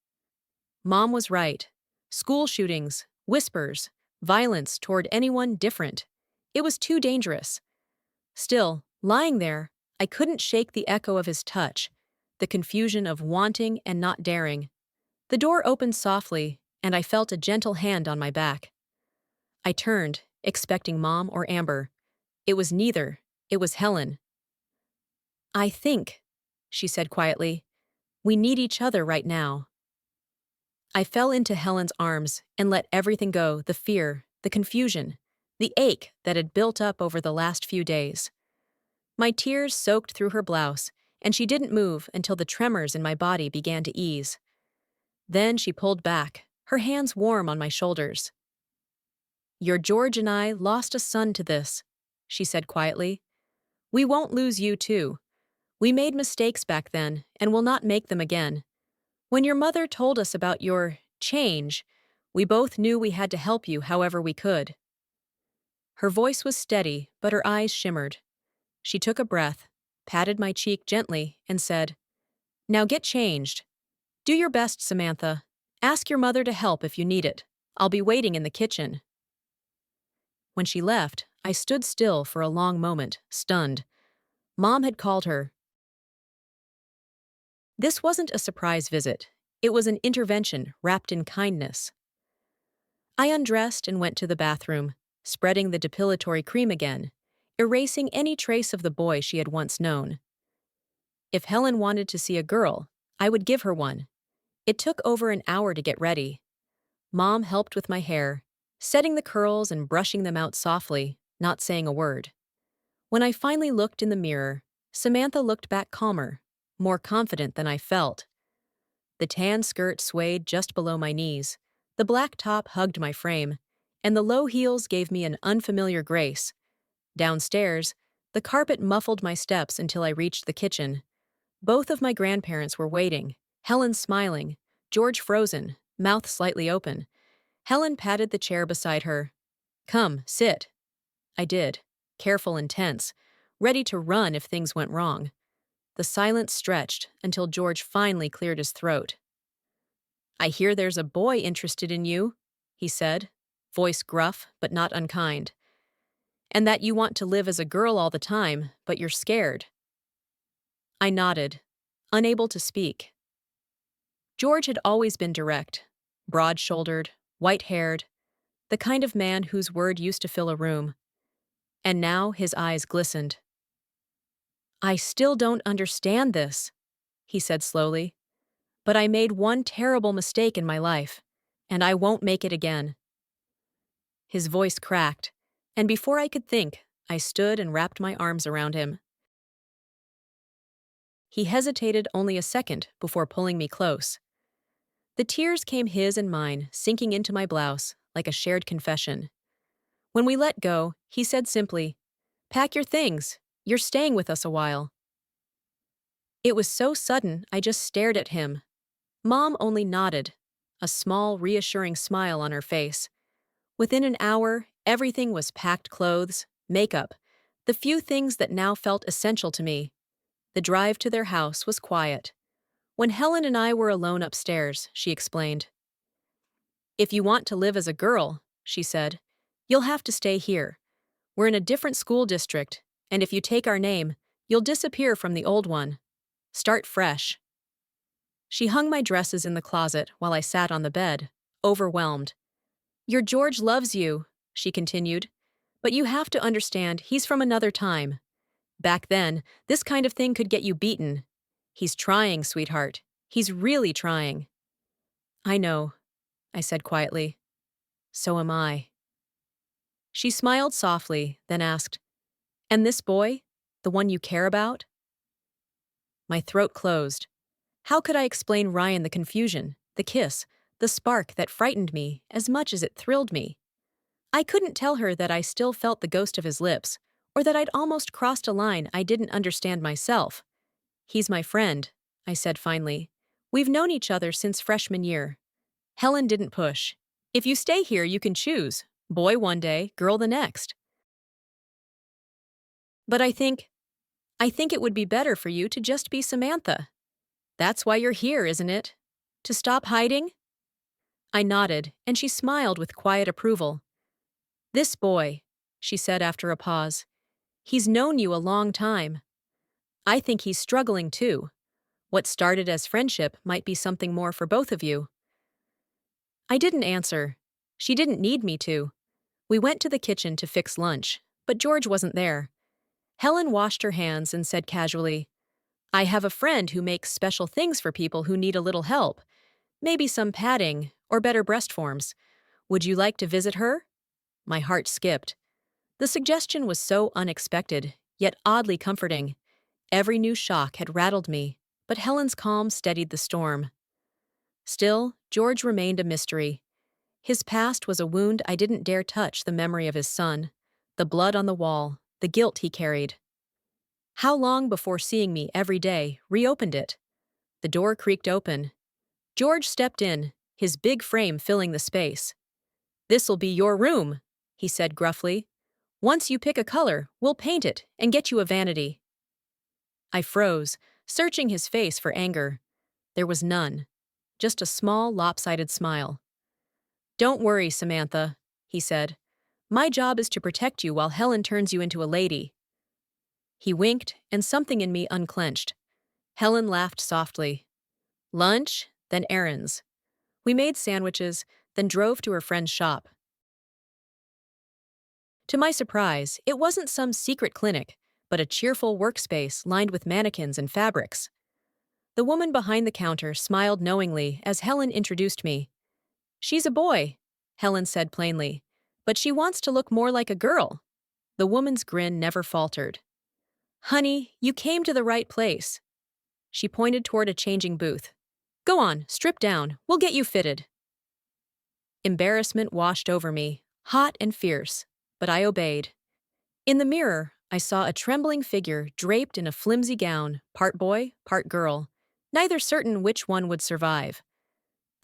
Mom was right. School shootings, whispers, violence toward anyone different. It was too dangerous. Still, lying there, I couldn't shake the echo of his touch, the confusion of wanting and not daring. The door opened softly, and I felt a gentle hand on my back. I turned, expecting Mom or Amber. It was neither. It was Helen. "I think," she said quietly, "we need each other right now." I fell into Helen's arms and let everything go, the fear, the confusion, the ache that had built up over the last few days. My tears soaked through her blouse, and she didn't move until the tremors in my body began to ease. Then she pulled back, her hands warm on my shoulders. "Your George and I lost a son to this," she said quietly. "We won't lose you too. We made mistakes back then, and will not make them again. When your mother told us about your change, we both knew we had to help you however we could." Her voice was steady, but her eyes shimmered. She took a breath, patted my cheek gently, and said, "Now get changed. Do your best, Samantha. Ask your mother to help if you need it. I'll be waiting in the kitchen." When she left, I stood still for a long moment, stunned. Mom had called her. This wasn't a surprise visit. It was an intervention wrapped in kindness. I undressed and went to the bathroom, spreading the depilatory cream again, erasing any trace of the boy she had once known. If Helen wanted to see a girl, I would give her one. It took over an hour to get ready. Mom helped with my hair, setting the curls and brushing them out softly, not saying a word. When I finally looked in the mirror, Samantha looked back calmer, more confident than I felt. The tan skirt swayed just below my knees, the black top hugged my frame, and the low heels gave me an unfamiliar grace. Downstairs, the carpet muffled my steps until I reached the kitchen. Both of my grandparents were waiting, Helen smiling, George frozen, mouth slightly open. Helen patted the chair beside her. "Come, sit." I did, careful and tense, ready to run if things went wrong. The silence stretched until George finally cleared his throat. "I hear there's a boy interested in you," he said, voice gruff but not unkind. "And that you want to live as a girl all the time, but you're scared." I nodded, unable to speak. George had always been direct, broad-shouldered, white-haired, the kind of man whose word used to fill a room. And now his eyes glistened. "I still don't understand this," he said slowly. "But I made one terrible mistake in my life, and I won't make it again." His voice cracked, and before I could think, I stood and wrapped my arms around him. He hesitated only a second before pulling me close. The tears came his and mine, sinking into my blouse like a shared confession. When we let go, he said simply, "Pack your things. You're staying with us a while." It was so sudden, I just stared at him. Mom only nodded, a small, reassuring smile on her face. Within an hour, everything was packed clothes, makeup, the few things that now felt essential to me. The drive to their house was quiet. When Helen and I were alone upstairs, she explained. "If you want to live as a girl," she said, "you'll have to stay here. We're in a different school district, and if you take our name, you'll disappear from the old one. Start fresh." She hung my dresses in the closet while I sat on the bed, overwhelmed. "Your George loves you," she continued, "but you have to understand he's from another time. Back then, this kind of thing could get you beaten. He's trying, sweetheart. He's really trying." "I know," I said quietly. "So am I." She smiled softly, then asked, "And this boy? The one you care about?" My throat closed. How could I explain Ryan the confusion, the kiss, the spark that frightened me as much as it thrilled me? I couldn't tell her that I still felt the ghost of his lips, or that I'd almost crossed a line I didn't understand myself. "He's my friend," I said finally. "We've known each other since freshman year." Helen didn't push. "If you stay here, you can choose. Boy one day, girl the next." "But I think it would be better for you to just be Samantha. That's why you're here, isn't it? To stop hiding?" I nodded, and she smiled with quiet approval. "This boy," she said after a pause, "he's known you a long time. I think he's struggling too. What started as friendship might be something more for both of you. I didn't answer. She didn't need me to. We went to the kitchen to fix lunch, but George wasn't there. Helen washed her hands and said casually, I have a friend who makes special things for people who need a little help. Maybe some padding or better breast forms. Would you like to visit her? My heart skipped. The suggestion was so unexpected, yet oddly comforting. Every new shock had rattled me, but Helen's calm steadied the storm. Still, George remained a mystery. His past was a wound I didn't dare touch the memory of his son, the blood on the wall, the guilt he carried. How long before seeing me every day reopened it? The door creaked open. George stepped in, his big frame filling the space. This'll be your room, he said gruffly. Once you pick a color, we'll paint it and get you a vanity. I froze, searching his face for anger. There was none, just a small, lopsided smile. Don't worry, Samantha, he said. My job is to protect you while Helen turns you into a lady. He winked, and something in me unclenched. Helen laughed softly. Lunch, then errands. We made sandwiches, then drove to her friend's shop. To my surprise, it wasn't some secret clinic, but a cheerful workspace lined with mannequins and fabrics. The woman behind the counter smiled knowingly as Helen introduced me. She's a boy, Helen said plainly, but she wants to look more like a girl. The woman's grin never faltered. Honey, you came to the right place. She pointed toward a changing booth. Go on, strip down, we'll get you fitted. Embarrassment washed over me, hot and fierce, but I obeyed. In the mirror, I saw a trembling figure draped in a flimsy gown, part boy, part girl, neither certain which one would survive.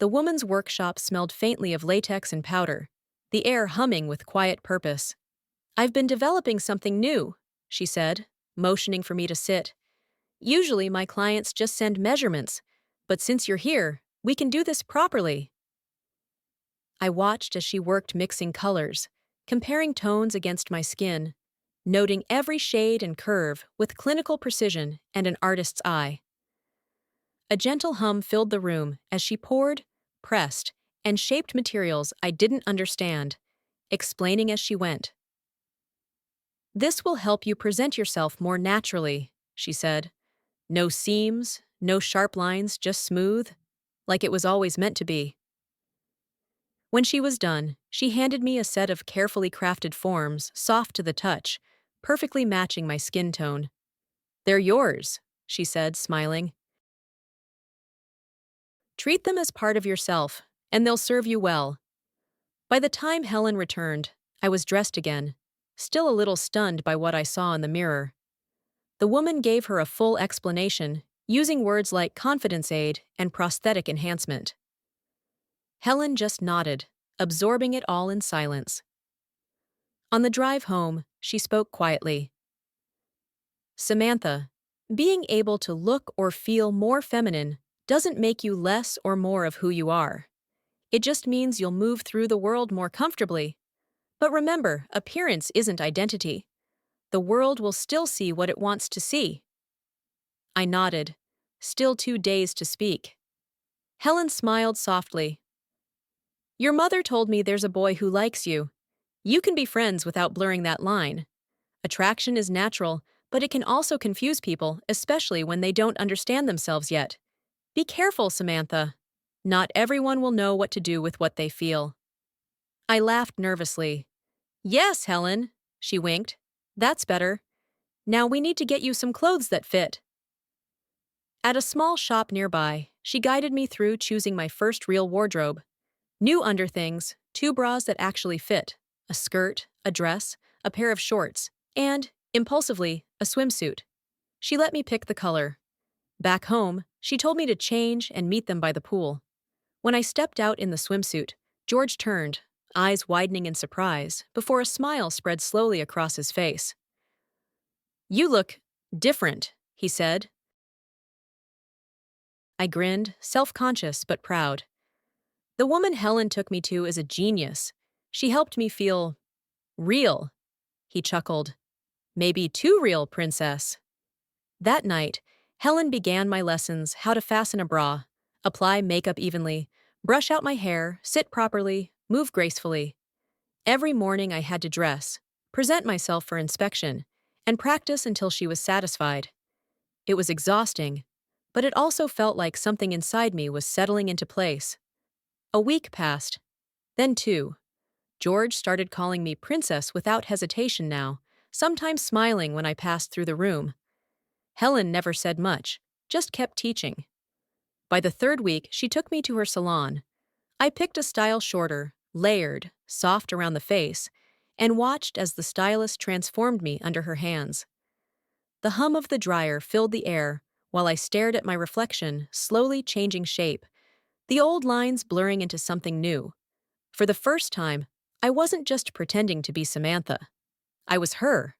The woman's workshop smelled faintly of latex and powder, the air humming with quiet purpose. I've been developing something new, she said, motioning for me to sit. Usually my clients just send measurements, but since you're here, we can do this properly. I watched as she worked mixing colors, comparing tones against my skin, noting every shade and curve with clinical precision and an artist's eye. A gentle hum filled the room as she poured, pressed, and shaped materials I didn't understand, explaining as she went. This will help you present yourself more naturally, she said. No seams, no sharp lines, just smooth, like it was always meant to be. When she was done, she handed me a set of carefully crafted forms, soft to the touch, perfectly matching my skin tone. They're yours, she said, smiling. Treat them as part of yourself, and they'll serve you well. By the time Helen returned, I was dressed again, still a little stunned by what I saw in the mirror. The woman gave her a full explanation, using words like confidence aid and prosthetic enhancement. Helen just nodded, absorbing it all in silence. On the drive home, she spoke quietly. Samantha, being able to look or feel more feminine doesn't make you less or more of who you are. It just means you'll move through the world more comfortably. But remember, appearance isn't identity. The world will still see what it wants to see. I nodded, still too dazed to speak. Helen smiled softly. Your mother told me there's a boy who likes you. You can be friends without blurring that line. Attraction is natural, but it can also confuse people, especially when they don't understand themselves yet. Be careful, Samantha. Not everyone will know what to do with what they feel. I laughed nervously. Yes, Helen, she winked. That's better. Now we need to get you some clothes that fit. At a small shop nearby, she guided me through choosing my first real wardrobe. New underthings, 2 bras that actually fit, a skirt, a dress, a pair of shorts, and, impulsively, a swimsuit. She let me pick the color. Back home, she told me to change and meet them by the pool. When I stepped out in the swimsuit, George turned, eyes widening in surprise, before a smile spread slowly across his face. You look different, he said. I grinned, self-conscious but proud. The woman Helen took me to is a genius. She helped me feel real. He chuckled. Maybe too real, princess. That night, Helen began my lessons: how to fasten a bra, apply makeup evenly, brush out my hair, sit properly, move gracefully. Every morning I had to dress, present myself for inspection, and practice until she was satisfied. It was exhausting, but it also felt like something inside me was settling into place. A week passed, then two. George started calling me princess without hesitation now, sometimes smiling when I passed through the room. Helen never said much, just kept teaching. By the third week, she took me to her salon. I picked a style shorter, layered, soft around the face, and watched as the stylist transformed me under her hands. The hum of the dryer filled the air while I stared at my reflection, slowly changing shape, the old lines blurring into something new. For the first time, I wasn't just pretending to be Samantha. I was her.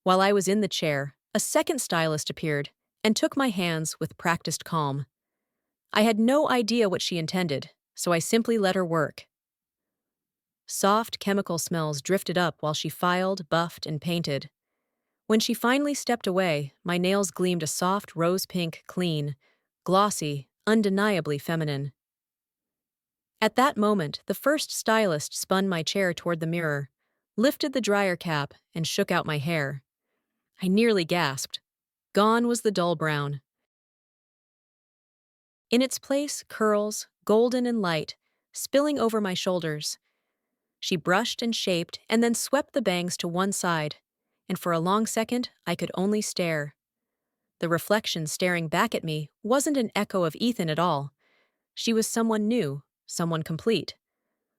While I was in the chair, a second stylist appeared and took my hands with practiced calm. I had no idea what she intended, so I simply let her work. Soft chemical smells drifted up while she filed, buffed, and painted. When she finally stepped away, my nails gleamed a soft rose pink, clean, glossy, undeniably feminine. At that moment, the first stylist spun my chair toward the mirror, lifted the dryer cap, and shook out my hair. I nearly gasped. Gone was the dull brown. In its place, curls, golden and light, spilling over my shoulders. She brushed and shaped and then swept the bangs to one side, and for a long second, I could only stare. The reflection staring back at me wasn't an echo of Ethan at all. She was someone new, someone complete.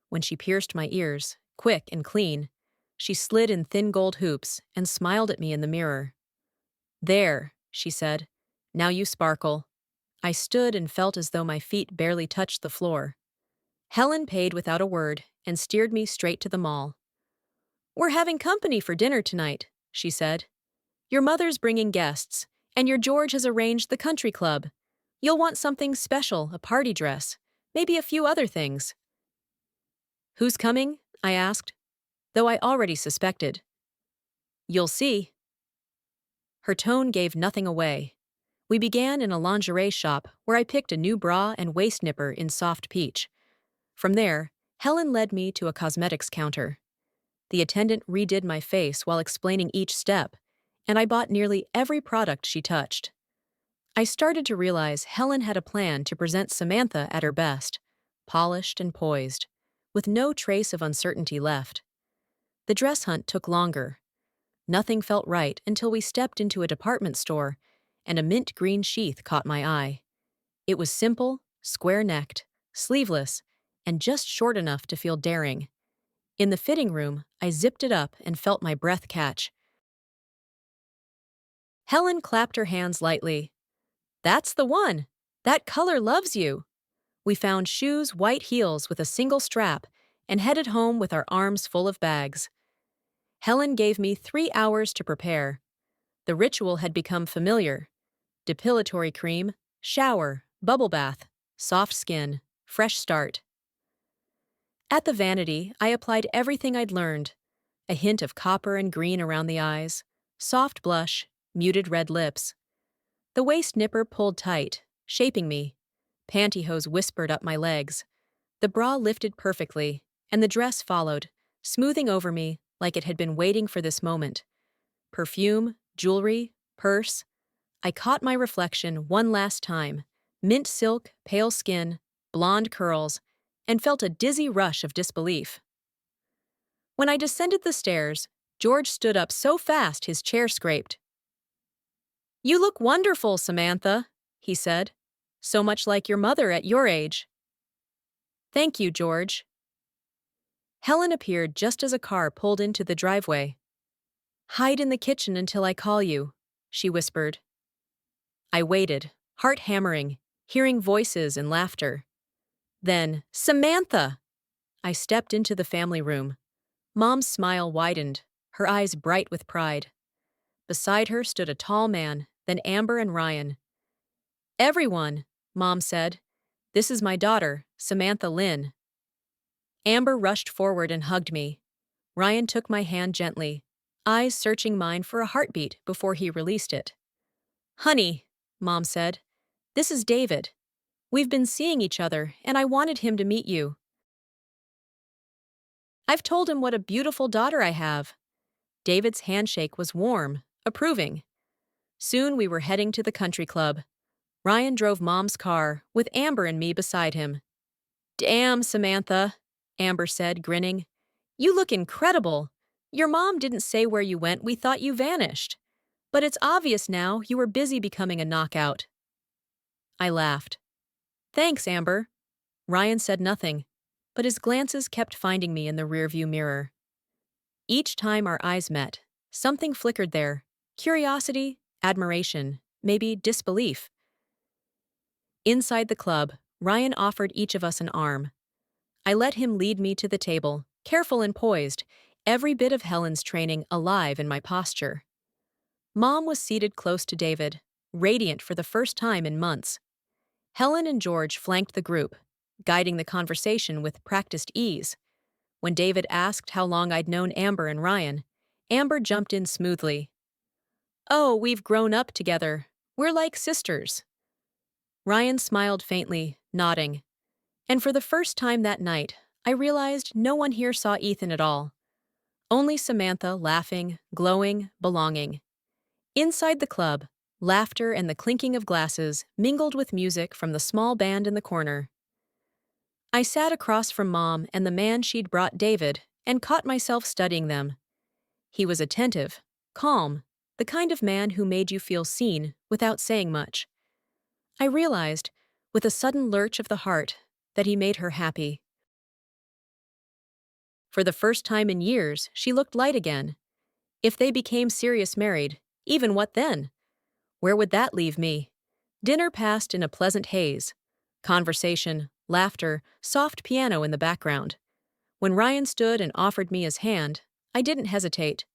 When she pierced my ears, quick and clean, she slid in thin gold hoops and smiled at me in the mirror. "There," she said. "Now you sparkle." I stood and felt as though my feet barely touched the floor. Helen paid without a word and steered me straight to the mall. "We're having company for dinner tonight," she said. "Your mother's bringing guests, and your George has arranged the country club. You'll want something special, a party dress, maybe a few other things." "Who's coming?" I asked, though I already suspected. "You'll see." Her tone gave nothing away. We began in a lingerie shop where I picked a new bra and waist nipper in soft peach. From there, Helen led me to a cosmetics counter. The attendant redid my face while explaining each step, and I bought nearly every product she touched. I started to realize Helen had a plan to present Samantha at her best, polished and poised, with no trace of uncertainty left. The dress hunt took longer. Nothing felt right until we stepped into a department store, and a mint green sheath caught my eye. It was simple, square-necked, sleeveless, and just short enough to feel daring. In the fitting room, I zipped it up and felt my breath catch. Helen clapped her hands lightly. "That's the one! That color loves you!" We found shoes, white heels with a single strap, and headed home with our arms full of bags. Helen gave me 3 hours to prepare. The ritual had become familiar. Depilatory cream, shower, bubble bath, soft skin, fresh start. At the vanity, I applied everything I'd learned. A hint of copper and green around the eyes, soft blush, muted red lips. The waist nipper pulled tight, shaping me. Pantyhose whispered up my legs. The bra lifted perfectly, and the dress followed, smoothing over me like it had been waiting for this moment. Perfume, jewelry, purse. I caught my reflection one last time. Mint silk, pale skin, blonde curls, and felt a dizzy rush of disbelief. When I descended the stairs, George stood up so fast his chair scraped. "You look wonderful, Samantha," he said. "So much like your mother at your age." "Thank you, George." Helen appeared just as a car pulled into the driveway. "Hide in the kitchen until I call you," she whispered. I waited, heart hammering, hearing voices and laughter. Then, "Samantha!" I stepped into the family room. Mom's smile widened, her eyes bright with pride. Beside her stood a tall man, then Amber and Ryan. "Everyone," Mom said. "This is my daughter, Samantha Lynn." Amber rushed forward and hugged me. Ryan took my hand gently, eyes searching mine for a heartbeat before he released it. "Honey," Mom said. "This is David. We've been seeing each other, and I wanted him to meet you. I've told him what a beautiful daughter I have." David's handshake was warm, approving. Soon we were heading to the country club. Ryan drove Mom's car, with Amber and me beside him. "Damn, Samantha," Amber said, grinning. "You look incredible. Your mom didn't say where you went, we thought you vanished. But it's obvious now you were busy becoming a knockout." I laughed. "Thanks, Amber." Ryan said nothing, but his glances kept finding me in the rearview mirror. Each time our eyes met, something flickered there. Curiosity, admiration, maybe disbelief. Inside the club, Ryan offered each of us an arm. I let him lead me to the table, careful and poised, every bit of Helen's training alive in my posture. Mom was seated close to David, radiant for the first time in months. Helen and George flanked the group, guiding the conversation with practiced ease. When David asked how long I'd known Amber and Ryan, Amber jumped in smoothly. "Oh, we've grown up together. We're like sisters." Ryan smiled faintly, nodding. And for the first time that night, I realized no one here saw Ethan at all. Only Samantha, laughing, glowing, belonging. Inside the club, laughter and the clinking of glasses mingled with music from the small band in the corner. I sat across from Mom and the man she'd brought David and caught myself studying them. He was attentive, calm, the kind of man who made you feel seen without saying much. I realized, with a sudden lurch of the heart, that he made her happy. For the first time in years, she looked light again. If they became serious married, even what then? Where would that leave me? Dinner passed in a pleasant haze. Conversation, laughter, soft piano in the background. When Ryan stood and offered me his hand, I didn't hesitate.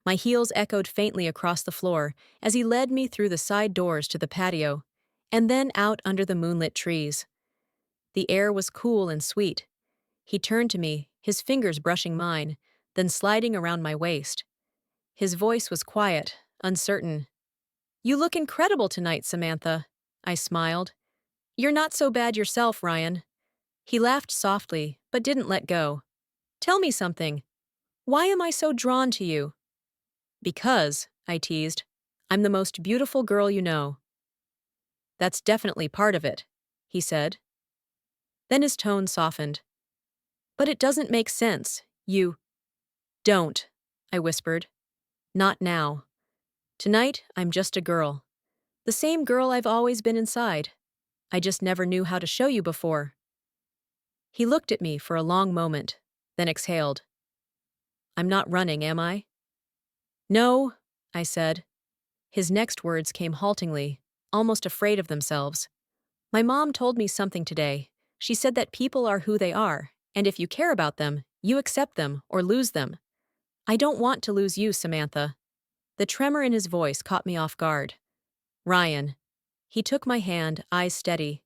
My heels echoed faintly across the floor as he led me through the side doors to the patio, and then out under the moonlit trees. The air was cool and sweet. He turned to me, his fingers brushing mine, then sliding around my waist. His voice was quiet, uncertain. "You look incredible tonight, Samantha," I smiled. "You're not so bad yourself, Ryan." He laughed softly, but didn't let go. "Tell me something. Why am I so drawn to you?" "Because," I teased, "I'm the most beautiful girl you know." "That's definitely part of it," he said. Then his tone softened. "But it doesn't make sense. You—" "Don't," I whispered. "Not now. Tonight, I'm just a girl. The same girl I've always been inside. I just never knew how to show you before." He looked at me for a long moment, then exhaled. "I'm not running, am I?" "No," I said. His next words came haltingly, almost afraid of themselves. "My mom told me something today. She said that people are who they are, and if you care about them, you accept them or lose them. I don't want to lose you, Samantha." The tremor in his voice caught me off guard. "Ryan." He took my hand, eyes steady.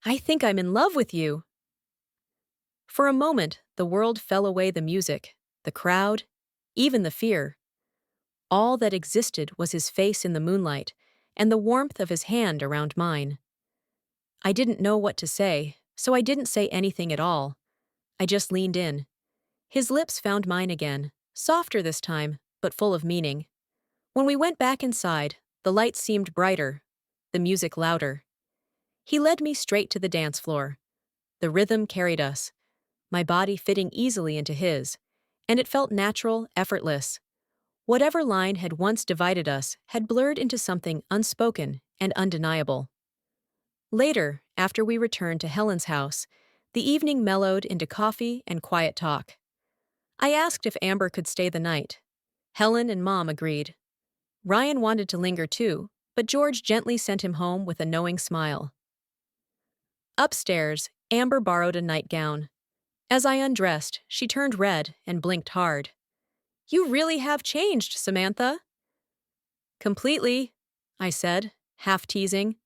"I think I'm in love with you." For a moment, the world fell away, the music, the crowd, even the fear. All that existed was his face in the moonlight and the warmth of his hand around mine. I didn't know what to say, so I didn't say anything at all. I just leaned in. His lips found mine again, softer this time, but full of meaning. When we went back inside, the lights seemed brighter, the music louder. He led me straight to the dance floor. The rhythm carried us, my body fitting easily into his, and it felt natural, effortless. Whatever line had once divided us had blurred into something unspoken and undeniable. Later, after we returned to Helen's house, the evening mellowed into coffee and quiet talk. I asked if Amber could stay the night. Helen and Mom agreed. Ryan wanted to linger too, but George gently sent him home with a knowing smile. Upstairs, Amber borrowed a nightgown. As I undressed, she turned red and blinked hard. "You really have changed, Samantha." "Completely," I said, half teasing.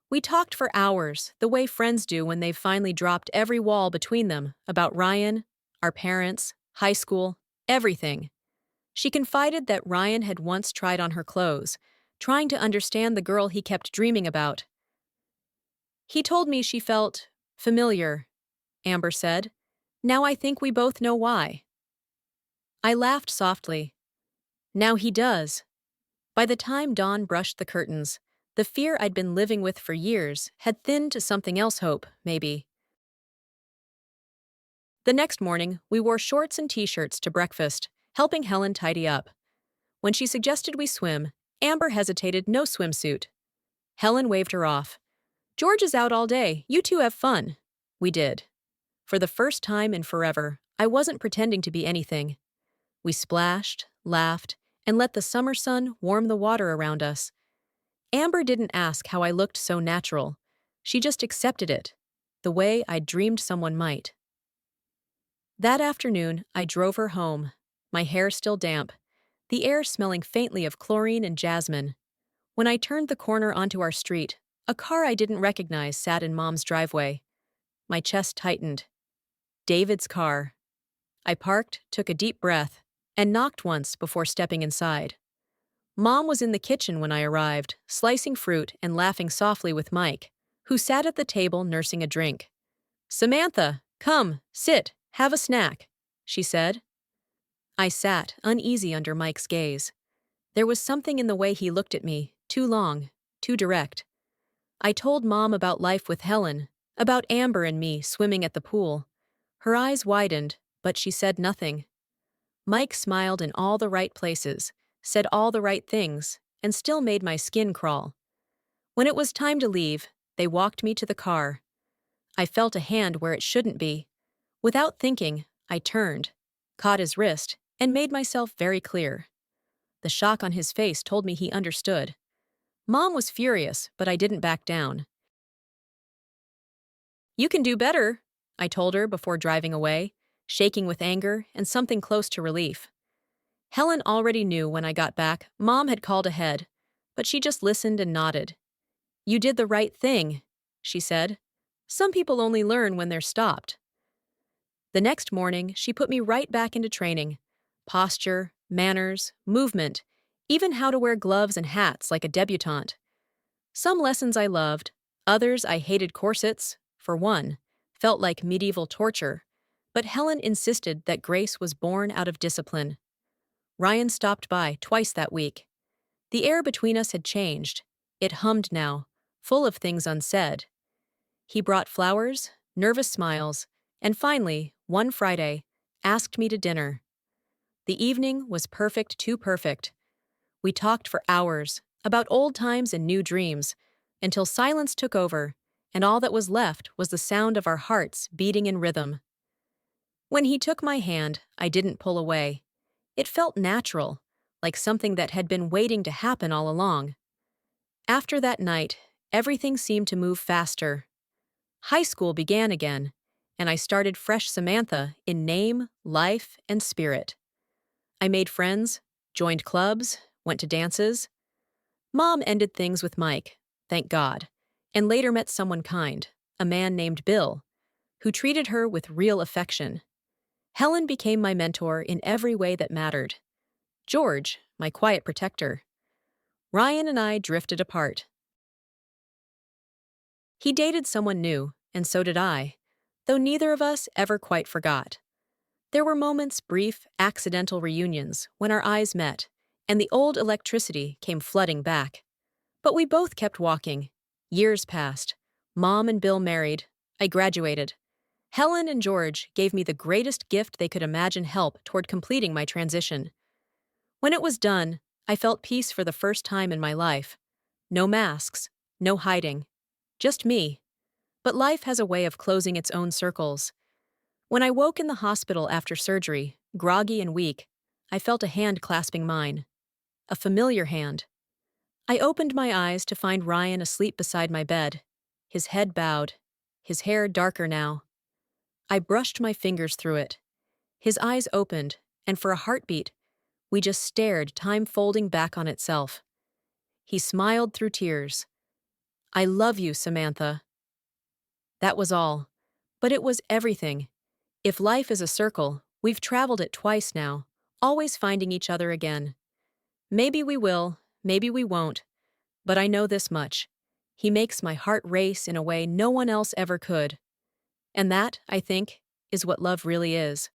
We talked for hours, the way friends do when they've finally dropped every wall between them, about Ryan, our parents, high school, everything. She confided that Ryan had once tried on her clothes, trying to understand the girl he kept dreaming about. He told me she felt familiar, Amber said. Now I think we both know why. I laughed softly. Now he does. By the time dawn brushed the curtains, the fear I'd been living with for years had thinned to something else hope, maybe. The next morning, we wore shorts and t-shirts to breakfast, helping Helen tidy up. When she suggested we swim, Amber hesitated, no swimsuit. Helen waved her off. George is out all day, you two have fun. We did. For the first time in forever, I wasn't pretending to be anything. We splashed, laughed, and let the summer sun warm the water around us. Amber didn't ask how I looked so natural. She just accepted it, the way I'd dreamed someone might. That afternoon, I drove her home, my hair still damp, the air smelling faintly of chlorine and jasmine. When I turned the corner onto our street, a car I didn't recognize sat in Mom's driveway. My chest tightened. David's car. I parked, took a deep breath, and knocked once before stepping inside. Mom was in the kitchen when I arrived, slicing fruit and laughing softly with Mike, who sat at the table nursing a drink. Samantha, come, sit, have a snack, she said. I sat, uneasy under Mike's gaze. There was something in the way he looked at me, too long, too direct. I told Mom about life with Helen, about Amber and me swimming at the pool. Her eyes widened, but she said nothing. Mike smiled in all the right places, said all the right things, and still made my skin crawl. When it was time to leave, they walked me to the car. I felt a hand where it shouldn't be. Without thinking, I turned, caught his wrist, and made myself very clear. The shock on his face told me he understood. Mom was furious, but I didn't back down. You can do better, I told her before driving away, shaking with anger and something close to relief. Helen already knew when I got back Mom had called ahead, but she just listened and nodded. You did the right thing, she said. Some people only learn when they're stopped. The next morning, she put me right back into training. Posture, manners, movement, even how to wear gloves and hats like a debutante. Some lessons I loved, others I hated. Corsets, for one, felt like medieval torture, but Helen insisted that grace was born out of discipline. Ryan stopped by twice that week. The air between us had changed. It hummed now, full of things unsaid. He brought flowers, nervous smiles, and finally, one Friday, asked me to dinner. The evening was perfect, too perfect. We talked for hours, about old times and new dreams, until silence took over, and all that was left was the sound of our hearts beating in rhythm. When he took my hand, I didn't pull away. It felt natural, like something that had been waiting to happen all along. After that night, everything seemed to move faster. High school began again, and I started fresh Samantha in name, life, and spirit. I made friends, joined clubs, went to dances. Mom ended things with Mike, thank God, and later met someone kind, a man named Bill, who treated her with real affection. Helen became my mentor in every way that mattered. George, my quiet protector. Ryan and I drifted apart. He dated someone new, and so did I, though neither of us ever quite forgot. There were moments, brief, accidental reunions, when our eyes met, and the old electricity came flooding back. But we both kept walking. Years passed. Mom and Bill married. I graduated. Helen and George gave me the greatest gift they could imagine, help toward completing my transition. When it was done, I felt peace for the first time in my life. No masks, no hiding. Just me. But life has a way of closing its own circles. When I woke in the hospital after surgery, groggy and weak, I felt a hand clasping mine. A familiar hand. I opened my eyes to find Ryan asleep beside my bed, his head bowed, his hair darker now. I brushed my fingers through it. His eyes opened, and for a heartbeat, we just stared, time folding back on itself. He smiled through tears. I love you, Samantha. That was all. But it was everything. If life is a circle, we've traveled it twice now, always finding each other again. Maybe we will, maybe we won't, but I know this much. He makes my heart race in a way no one else ever could. And that, I think, is what love really is.